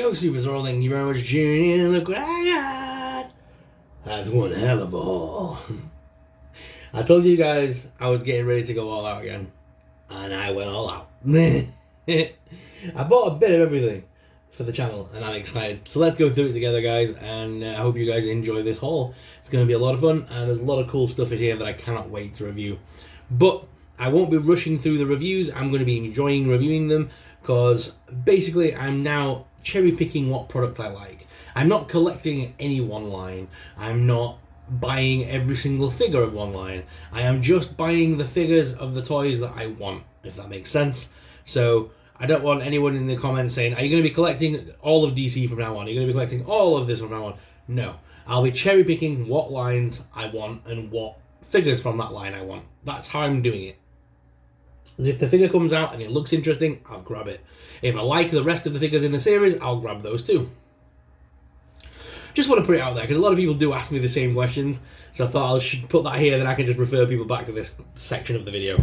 Yo, Super Soul, thank you very much for tuning in. Look what I got. That's one hell of a haul. I told you guys I was getting ready to go all out again, and I went all out. I bought a bit of everything for the channel, and I'm excited. So let's go through it together, guys, and I hope you guys enjoy this haul. It's going to be a lot of fun, and there's a lot of cool stuff in here that I cannot wait to review. But I won't be rushing through the reviews. I'm going to be enjoying reviewing them, because basically I'm now cherry picking what product I like. I'm not collecting any one line. I'm not buying every single figure of one line. I am just buying the figures of the toys that I want, if that makes sense. So I don't want anyone in the comments saying, are you going to be collecting all of DC from now on? Are you going to be collecting all of this from now on? No. I'll be cherry picking what lines I want and what figures from that line I want. That's how I'm doing it. Because if the figure comes out and it looks interesting, I'll grab it. If I like the rest of the figures in the series, I'll grab those too. Just want to put it out there, because a lot of people do ask me the same questions, so I thought I should put that here, then I can just refer people back to this section of the video.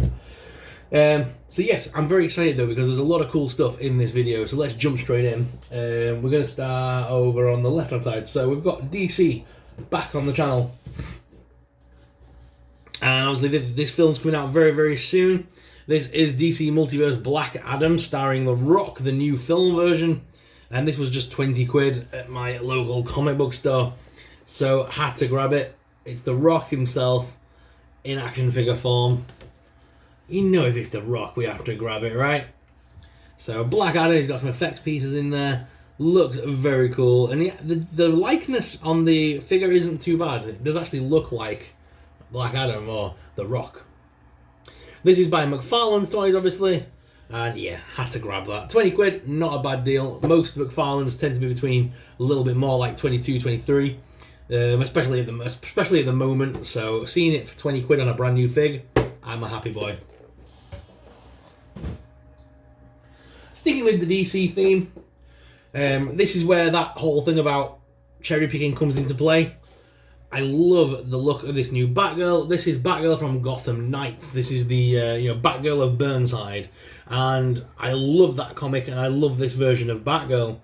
So yes, I'm very excited though, because there's a lot of cool stuff in this video, so let's jump straight in. We're going to start over on the left hand side. So we've got DC back on the channel, and obviously this film's coming out very, very soon. This is DC Multiverse Black Adam, starring The Rock, the new film version. And this was just 20 quid at my local comic book store. So had to grab it. It's The Rock himself in action figure form. You know, if it's The Rock, we have to grab it, right? So Black Adam, he's got some effects pieces in there. Looks very cool. And the likeness on the figure isn't too bad. It does actually look like Black Adam or The Rock. This is by McFarlane's Toys, obviously, and yeah, had to grab that. 20 quid, not a bad deal. Most McFarlane's tend to be between a little bit more, like 22, 23, especially at the moment. So seeing it for 20 quid on a brand new fig, I'm a happy boy. Sticking with the DC theme, this is where that whole thing about cherry picking comes into play. I love the look of this new Batgirl. This is Batgirl from Gotham Knights. This is the Batgirl of Burnside, and I love that comic, and I love this version of Batgirl.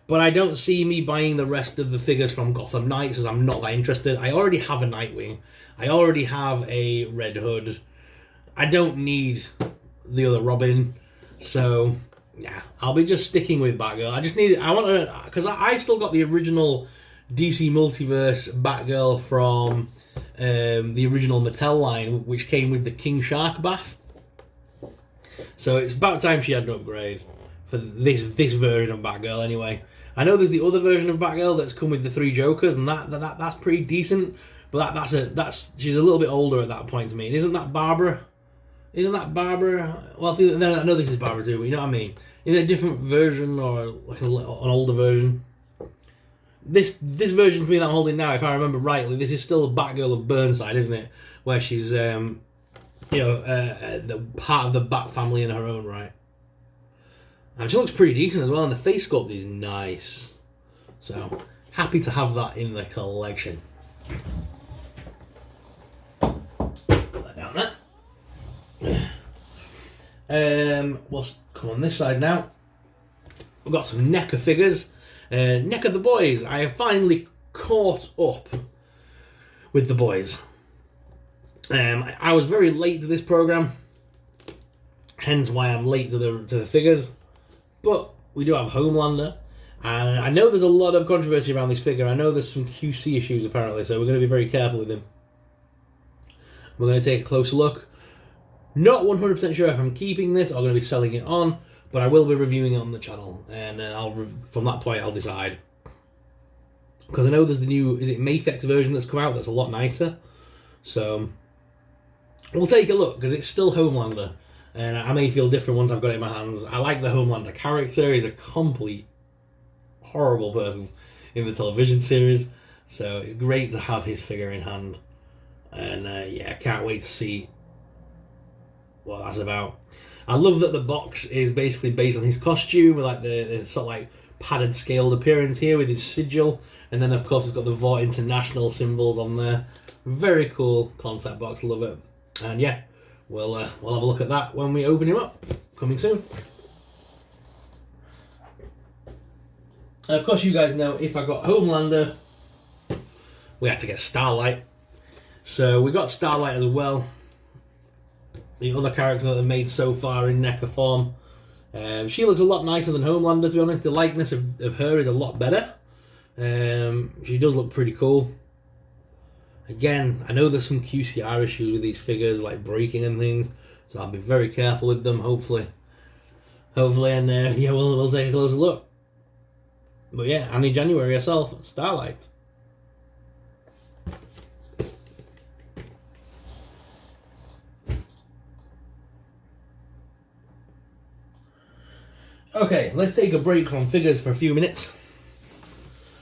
But I don't see me buying the rest of the figures from Gotham Knights, as I'm not that interested. I already have a Nightwing. I already have a Red Hood. I don't need the other Robin, so yeah, I'll be just sticking with Batgirl. I want to, because I've still got the original DC Multiverse Batgirl from the original Mattel line, which came with the King Shark bath. So it's about time she had an upgrade for this version of Batgirl anyway. I know there's the other version of Batgirl that's come with the 3 Jokers, and that's pretty decent, but she's a little bit older at that point to me. And isn't that Barbara? Well, I know this is Barbara too, but you know what I mean? In a different version, or like an older version. This version to me that I'm holding now, if I remember rightly, this is still a Batgirl of Burnside, isn't it? Where she's, the part of the Bat family in her own right. And she looks pretty decent as well, and the face sculpt is nice. So, happy to have that in the collection. Put that down there. We'll come on this side now. We've got some NECA figures. NECA the Boys. I have finally caught up with the boys. I was very late to this program, hence why I'm late to the figures. But we do have Homelander, and I know there's a lot of controversy around this figure. I know there's some QC issues apparently, so we're going to be very careful with him. We're going to take a closer look. Not 100% sure if I'm keeping this or going to be selling it on, but I will be reviewing it on the channel, and from that point I'll decide. Because I know there's the new, is it Mayfex version that's come out that's a lot nicer. So we'll take a look, because it's still Homelander, and I may feel different once I've got it in my hands. I like the Homelander character. He's a complete horrible person in the television series, so it's great to have his figure in hand. And yeah, can't wait to see what that's about. I love that the box is basically based on his costume, with like the sort of like padded scaled appearance here with his sigil, and then of course it's got the Vought International symbols on there. Very cool concept box, love it. And yeah, we'll have a look at that when we open him up. Coming soon. And of course, you guys know if I got Homelander, we had to get Starlight. So we got Starlight as well. The other character that they've made so far in NECA form. She looks a lot nicer than Homelander, to be honest. The likeness of her is a lot better. She does look pretty cool. Again, I know there's some QCR issues with these figures, like breaking and things, so I'll be very careful with them, hopefully. And yeah, we'll take a closer look. But yeah, Annie January herself, Starlight. Okay, let's take a break from figures for a few minutes.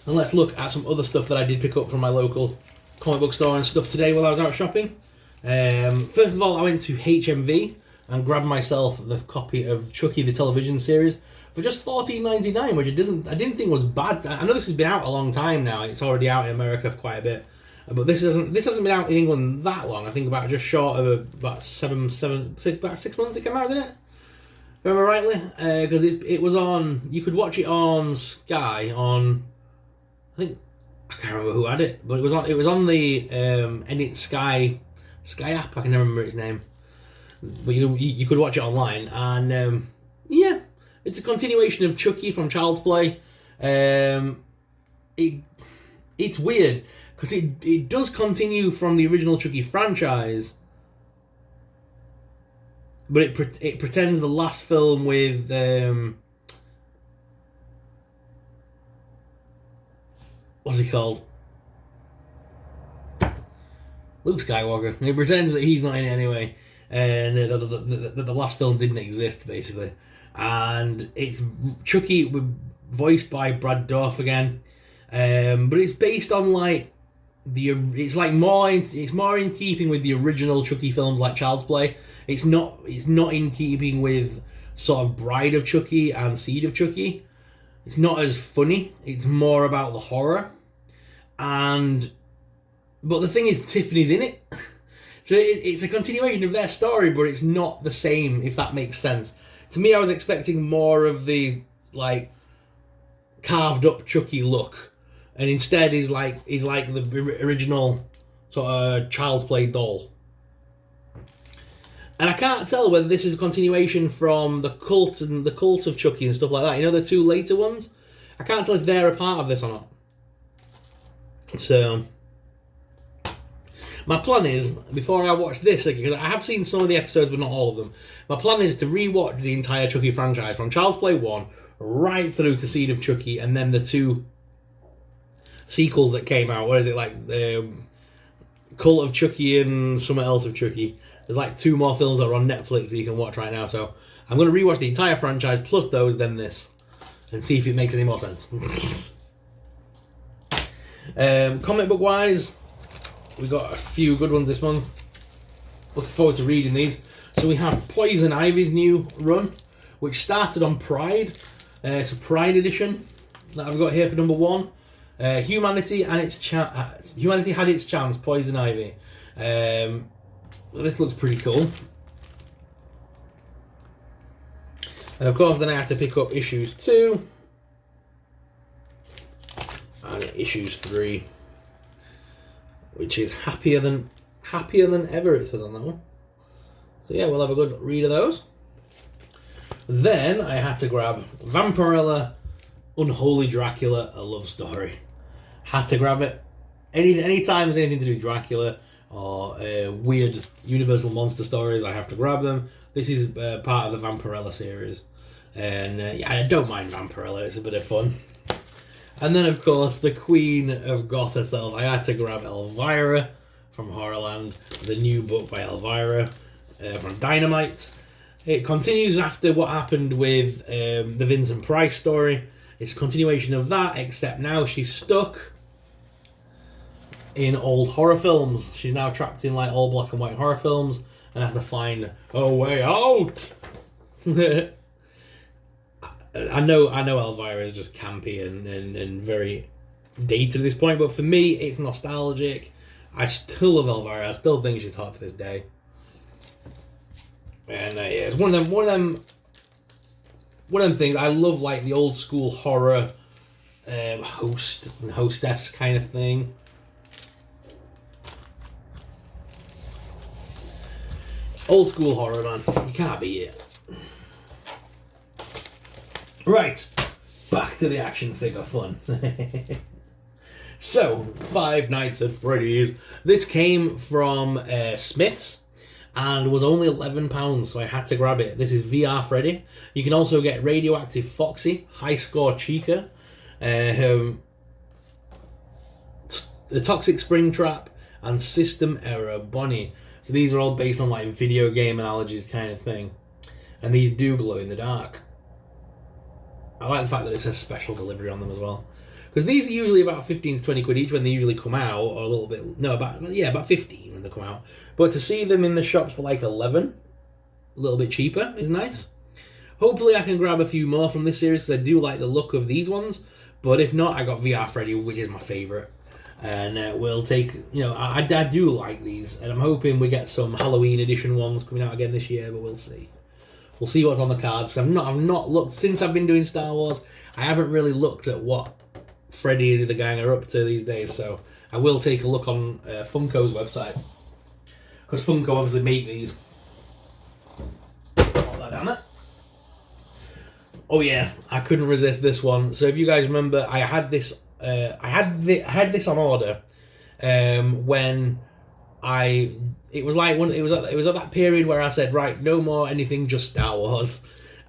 And let's look at some other stuff that I did pick up from my local comic book store and stuff today while I was out shopping. First of all, I went to HMV and grabbed myself the copy of Chucky the television series for just $14.99, which I didn't think was bad. I know this has been out a long time now. It's already out in America for quite a bit, but this hasn't been out in England that long. I think about just short of about 6 months it came out, didn't it? Remember rightly? Because it was on. You could watch it on Sky on. I think I can't remember who had it, but it was on the Sky app. I can never remember its name, but you could watch it online, and yeah, it's a continuation of Chucky from Child's Play. It's weird because it does continue from the original Chucky franchise, but it pretends the last film with what's he called? Luke Skywalker. He pretends that he's not in it anyway, and the last film didn't exist basically. And it's Chucky voiced by Brad Dourif again, but it's based on like it's more in keeping with the original Chucky films like Child's Play. It's not in keeping with sort of Bride of Chucky and Seed of Chucky. It's not as funny. It's more about the horror. But the thing is, Tiffany's in it. So it's a continuation of their story, but it's not the same, if that makes sense. To me, I was expecting more of the, like, carved up Chucky look. And instead he's like the original sort of Child's Play doll. And I can't tell whether this is a continuation from the cult of Chucky and stuff like that. You know, the two later ones? I can't tell if they're a part of this or not. So, my plan is, before I watch this, because I have seen some of the episodes, but not all of them, my plan is to re-watch the entire Chucky franchise, from Child's Play 1, right through to Seed of Chucky, and then the two sequels that came out. What is it, like, Cult of Chucky and something else of Chucky. There's like 2 more films that are on Netflix that you can watch right now, so I'm going to re-watch the entire franchise, plus those, then this, and see if it makes any more sense. Comic book wise, we got a few good ones this month. Looking forward to reading these. So we have Poison Ivy's new run, which started on Pride. It's a Pride edition that I've got here for number 1. Humanity had its chance. Poison Ivy. This looks pretty cool. And of course, then I had to pick up issues 2 and issues 3, which is happier than ever. It says on that one. So yeah, we'll have a good read of those. Then I had to grab Vampirella, Unholy Dracula, a love story. Had to grab it. Anytime there's anything to do with Dracula or weird Universal monster stories, I have to grab them. This is part of the Vampirella series. And yeah, I don't mind Vampirella, it's a bit of fun. And then, of course, the queen of goth herself. I had to grab Elvira from Horrorland, the new book by Elvira from Dynamite. It continues after what happened with the Vincent Price story. It's a continuation of that, except now she's stuck in old horror films. She's now trapped in like all black and white horror films and has to find a way out. I know Elvira is just campy and very dated at this point, but for me it's nostalgic. I still love Elvira. I still think she's hot to this day. And yeah, it's one of them things. I love like the old school horror host and hostess kind of thing. Old school horror, man. You can't beat it. Right, back to the action figure fun. So, Five Nights at Freddy's. This came from Smith's and was only £11, so I had to grab it. This is VR Freddy. You can also get Radioactive Foxy, High Score Chica, the Toxic Springtrap, and System Error Bonnie. So these are all based on like video game analogies kind of thing. And these do glow in the dark. I like the fact that it says special delivery on them as well. Because these are usually about 15 to 20 quid each when they usually come out, or a little bit, no, about 15 when they come out. But to see them in the shops for like 11, a little bit cheaper, is nice. Hopefully I can grab a few more from this series because I do like the look of these ones. But if not, I got VR Freddy, which is my favourite. And we'll take, I do like these. And I'm hoping we get some Halloween edition ones coming out again this year, but we'll see. We'll see what's on the cards. I've not looked, since I've been doing Star Wars, I haven't really looked at what Freddy and the gang are up to these days, so I will take a look on Funko's website. Because Funko obviously make these. Put that down there. Oh yeah, I couldn't resist this one. So if you guys remember, I had this on order when it was at that period where I said, right, no more anything, just Star Wars,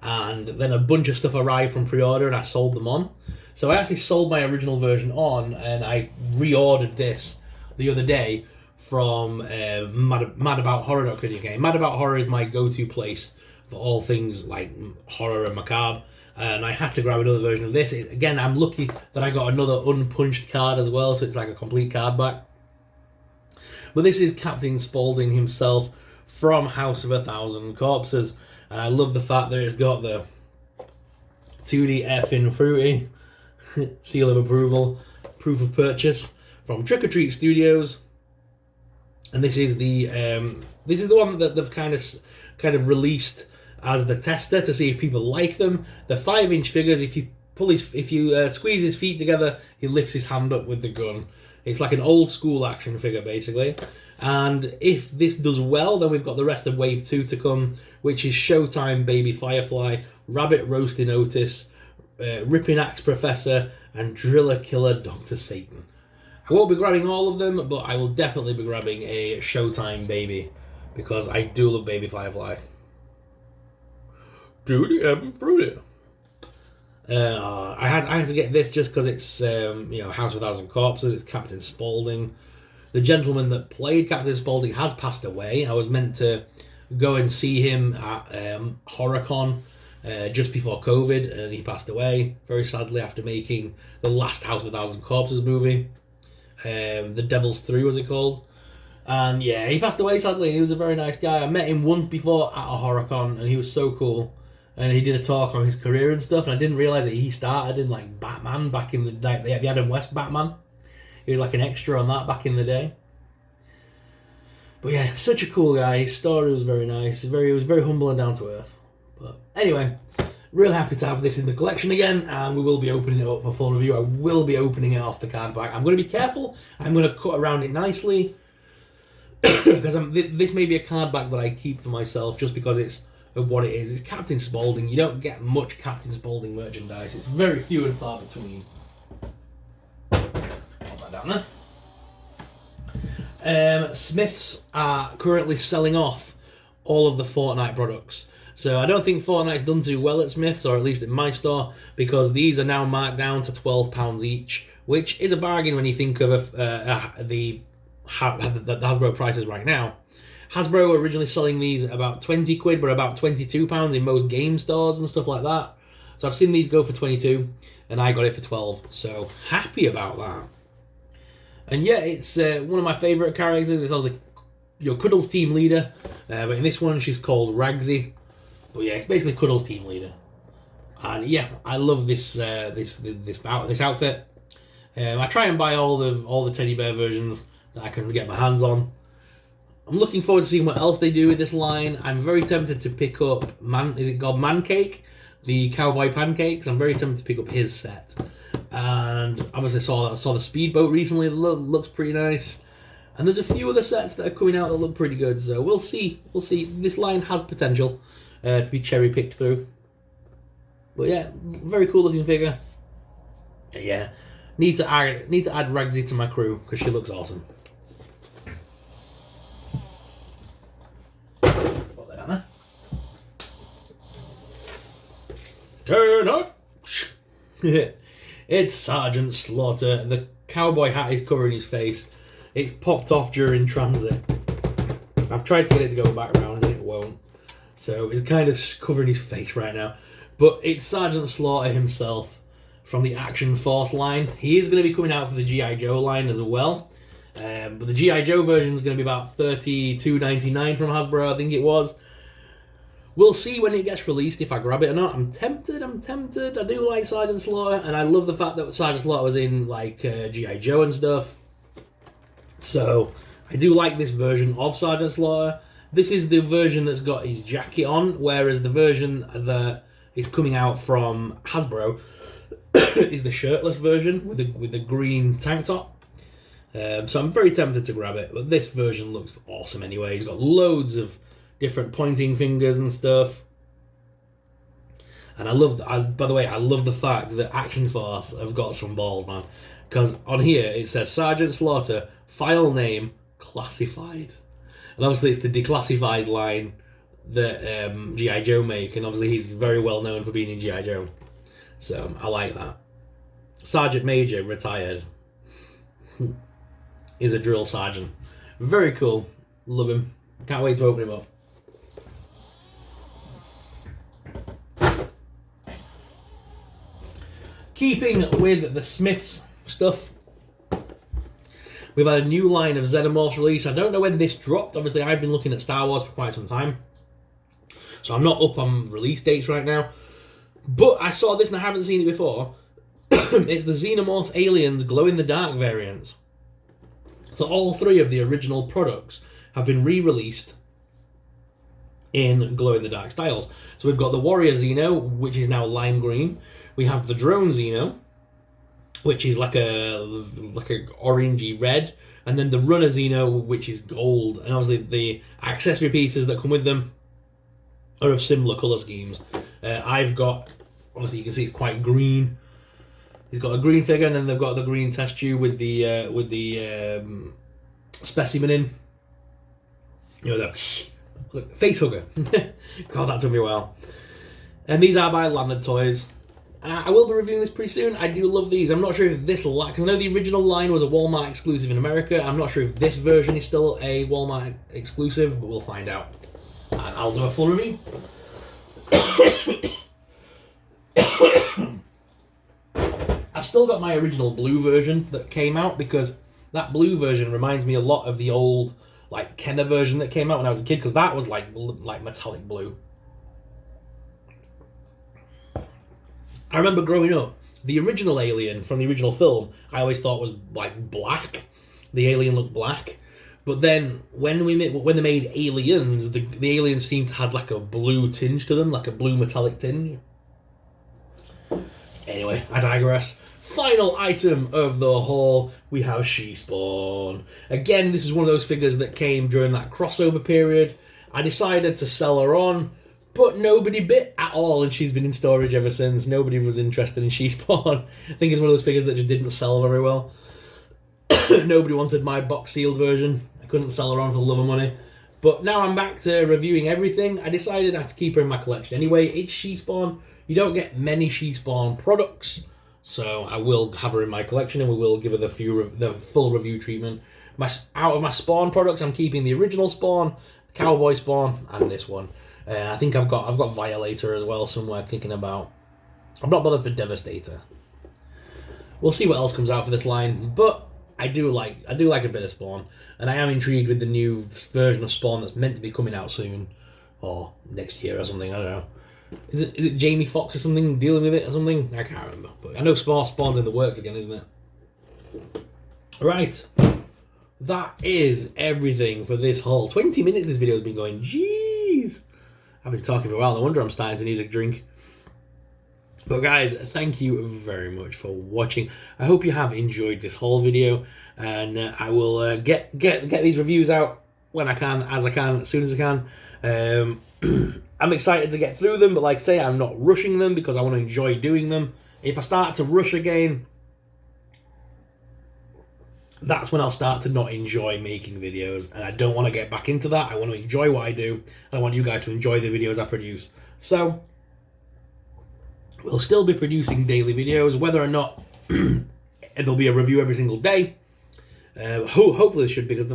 and then a bunch of stuff arrived from pre-order and I sold them on. So I actually sold my original version on, and I reordered this the other day from Mad About Horror.co.uk. Mad About Horror is my go-to place for all things like horror and macabre, and I had to grab another version of this. Again, I'm lucky that I got another unpunched card as well, so it's like a complete card back. But this is Captain Spaulding himself from House of a Thousand Corpses, and I love the fact that it's got the 2D effing fruity seal of approval, proof of purchase from Trick or Treat Studios, and this is the one that they've kind of released as the tester to see if people like them. The 5-inch figures. If you squeeze his feet together, he lifts his hand up with the gun. It's like an old school action figure basically. And if this does well, then we've got the rest of Wave 2 to come, which is Showtime Baby Firefly, Rabbit Roasting Otis, Ripping Axe Professor, and Driller Killer Dr. Satan. I won't be grabbing all of them, but I will definitely be grabbing a Showtime Baby, because I do love Baby Firefly. Dude, having fruity. I had to get this just because it's House of a Thousand Corpses. It's Captain Spaulding. The gentleman that played Captain Spaulding has passed away. I was meant to go and see him at HorrorCon just before COVID, and he passed away very sadly after making the last House of a Thousand Corpses movie. The Devil's 3 was it called? And yeah, he passed away sadly, and he was a very nice guy. I met him once before at a HorrorCon, and he was so cool. And he did a talk on his career and stuff, and I didn't realise that he started in like Batman back in the day, the Adam West Batman. He was like an extra on that back in the day. But yeah, such a cool guy. His story was very nice. He was very humble and down to earth. But anyway, really happy to have this in the collection again, and we will be opening it up for full review. I will be opening it off the card back. I'm going to be careful. I'm going to cut around it nicely because this may be a card back that I keep for myself just because it's of what it is. It's Captain Spaulding. You don't get much Captain Spaulding merchandise. It's very few and far between. Put that down there. Smiths are currently selling off all of the Fortnite products. So I don't think Fortnite's done too well at Smiths, or at least in my store, because these are now marked down to £12 each, which is a bargain when you think of the Hasbro prices right now. Hasbro were originally selling these about 20 quid, but about £22 in most game stores and stuff like that. So I've seen these go for 22, and I got it for 12. So happy about that. And yeah, it's one of my favourite characters. It's all your Cuddles team leader, but in this one she's called Ragsy. But yeah, it's basically Cuddles team leader. And yeah, I love this outfit. I try and buy all the teddy bear versions that I can get my hands on. I'm looking forward to seeing what else they do with this line. I'm very tempted to pick up Man Cake? The cowboy pancakes. I'm very tempted to pick up his set. And obviously saw the speedboat recently. It looks pretty nice. And there's a few other sets that are coming out that look pretty good. So we'll see. We'll see. This line has potential to be cherry picked through. But yeah, very cool looking figure. Yeah, need to add Ragsy to my crew because she looks awesome. Put that on there. Turn up. It's Sgt Slaughter. The cowboy hat is covering his face. It's popped off during transit. I've tried to get it to go back around and it won't. So it's kind of covering his face right now. But it's Sgt Slaughter himself from the Action Force line. He is going to be coming out for the G.I. Joe line as well. But the G.I. Joe version is going to be about $32.99 from Hasbro, I think it was. We'll see when it gets released if I grab it or not. I'm tempted. I do like Sgt Slaughter, and I love the fact that Sgt Slaughter was in like G.I. Joe and stuff. So I do like this version of Sgt Slaughter. This is the version that's got his jacket on, whereas the version that is coming out from Hasbro is the shirtless version with the green tank top. So I'm very tempted to grab it, but this version looks awesome anyway. He's got loads of different pointing fingers and stuff. And by the way, I love the fact that Action Force have got some balls, man. Because on here it says Sgt Slaughter, file name, classified. And obviously it's the declassified line that G.I. Joe make, and obviously he's very well known for being in G.I. Joe. So I like that. Sergeant Major, retired. Is a drill sergeant. Very cool. Love him. Can't wait to open him up. Keeping with the Smiths stuff, we've had a new line of Xenomorphs release. I don't know when this dropped. Obviously, I've been looking at Star Wars for quite some time, so I'm not up on release dates right now. But I saw this and I haven't seen it before. It's the Xenomorph Aliens glow-in-the-dark variants. So all three of the original products have been re-released in glow-in-the-dark styles. So we've got the Warrior Xeno, which is now lime green. We have the Drone Xeno, which is like a orangey red, and then the Runner Xeno, which is gold. And obviously the accessory pieces that come with them are of similar colour schemes. I've got, obviously you can see it's quite green. He's got a green figure, and then they've got the green test tube with the specimen in. You know, the face hugger. God, that took me a while. And these are by Landed Toys. I will be reviewing this pretty soon. I do love these. I'm not sure if this line, because I know the original line was a Walmart exclusive in America. I'm not sure if this version is still a Walmart exclusive, but we'll find out. And I'll do a full review. I've still got my original blue version that came out, because that blue version reminds me a lot of the old like Kenner version that came out when I was a kid, because that was like metallic blue. I remember growing up, the original Alien from the original film, I always thought was like black. The alien looked black. But then when they made Aliens, the aliens seemed to have like a blue tinge to them, like a blue metallic tinge. Anyway, I digress. Final item of the haul, we have She-Spawn. Again, this is one of those figures that came during that crossover period. I decided to sell her on, but nobody bit at all, and she's been in storage ever since. Nobody was interested in She-Spawn. I think it's one of those figures that just didn't sell very well. Nobody wanted my box sealed version. I couldn't sell her on for the love of money. But now I'm back to reviewing everything. I decided I had to keep her in my collection anyway. It's She-Spawn. You don't get many She-Spawn products, so I will have her in my collection, and we will give her the full review treatment. Out of my Spawn products, I'm keeping the original Spawn, Cowboy Spawn, and this one. I think I've got Violator as well somewhere kicking about. I'm not bothered for Devastator. We'll see what else comes out for this line, but I do like a bit of Spawn, and I am intrigued with the new version of Spawn that's meant to be coming out soon, or next year or something. I don't know. Is it Jamie Foxx or something dealing with it or something? I can't remember, but I know Spawn's in the works again, isn't it? Right, that is everything for this haul. 20 minutes this video's been going. Jeez, I've been talking for a while. No wonder I'm starting to need a drink. But guys, thank you very much for watching. I hope you have enjoyed this whole video, and I will get these reviews out when I can, as soon as I can. I'm excited to get through them, but like I say, I'm not rushing them because I want to enjoy doing them. If I start to rush again, that's when I'll start to not enjoy making videos, and I don't want to get back into that. I want to enjoy what I do, and I want you guys to enjoy the videos I produce. So we'll still be producing daily videos, whether or not there'll be a review every single day. Hopefully it should, because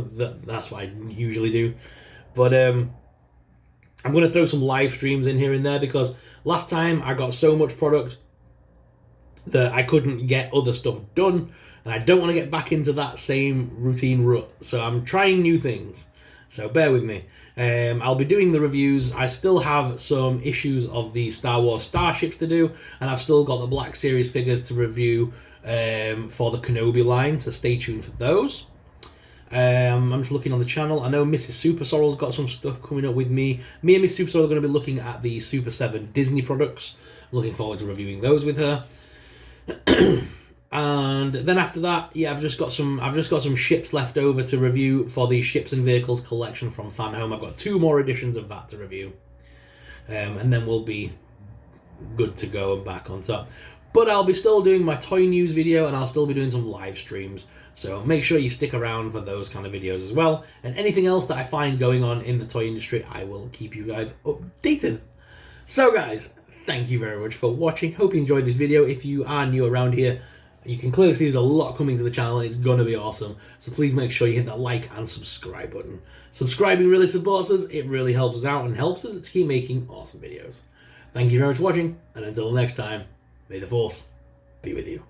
that's what I usually do. But I'm going to throw some live streams in here and there, because last time I got so much product that I couldn't get other stuff done, and I don't want to get back into that same routine rut. So I'm trying new things, so bear with me. I'll be doing the reviews. I still have some issues of the Star Wars starships to do, and I've still got the Black Series figures to review for the Kenobi line, so stay tuned for those. I'm just looking on the channel. I know Mrs. Super Sorrel's got some stuff coming up with me. Me and Miss Super Sorrel are going to be looking at the Super 7 Disney products. Looking forward to reviewing those with her. And then after that, yeah, I've just got some ships left over to review for the Ships and Vehicles collection from Fan Home. I've got 2 more editions of that to review, and then we'll be good to go and back on top. But I'll be still doing my toy news video, and I'll still be doing some live streams. So make sure you stick around for those kind of videos as well. And anything else that I find going on in the toy industry, I will keep you guys updated. So guys, thank you very much for watching. Hope you enjoyed this video. If you are new around here, you can clearly see there's a lot coming to the channel, and it's going to be awesome. So please make sure you hit that like and subscribe button. Subscribing really supports us. It really helps us out and helps us to keep making awesome videos. Thank you very much for watching, and until next time, may the Force be with you.